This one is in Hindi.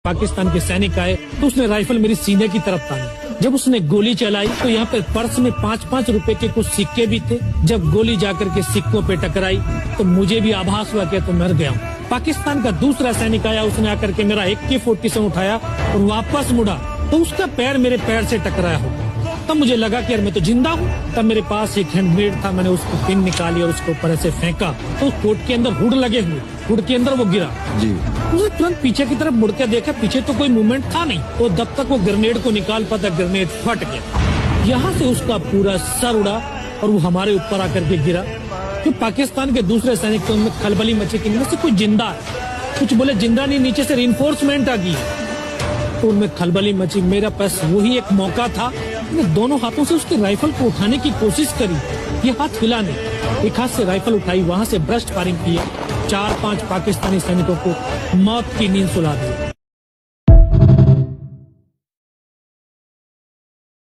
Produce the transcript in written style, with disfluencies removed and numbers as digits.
पाकिस्तान के सैनिक आए तो उसने राइफल मेरी सीने की तरफ तानी। जब उसने गोली चलाई तो यहाँ पे पर्स में 5-5 रुपए के कुछ सिक्के भी थे। जब गोली जाकर के सिक्कों पे टकराई तो मुझे भी आभास हुआ कि तो मर गया हूँ। पाकिस्तान का दूसरा सैनिक आया, उसने आकर के मेरा AK-47 उठाया और वापस मुड़ा तो उसका पैर मेरे पैर से टकराया हो। तब मुझे लगा कि यार मैं तो जिंदा हूँ। तब मेरे पास एक हैंड ग्रेनेड था, मैंने उसको पिन निकाली और उसके ऊपर ऐसे फेंका तो कोट के अंदर हुड लगे हुए, हुड के अंदर वो गिरा जी। उसने तुरंत पीछे की तरफ मुड़ के देखा, पीछे तो कोई मूवमेंट था नहीं। तो जब तक वो ग्रेनेड को निकाल पाता ग्रेनेड फट गया। यहाँ से उसका पूरा सर उड़ा और वो हमारे ऊपर आकर के गिरा। तो पाकिस्तान के दूसरे सैनिक तो उनमें खलबली मची कि इनमें से कोई जिंदा है, कुछ बोले जिंदा नहीं, नीचे से रिइंफोर्समेंट आ गई। तो उनमें खलबली मची। मेरा पास वही एक मौका था, मैंने दोनों हाथों से उसके राइफल को उठाने की कोशिश करी। ये हाथ हिला नहीं, एक हाथ से राइफल उठाई, वहां से ब्रस्ट फायरिंग किए। 4-5 पाकिस्तानी सैनिकों को मौत की नींद सुला दी।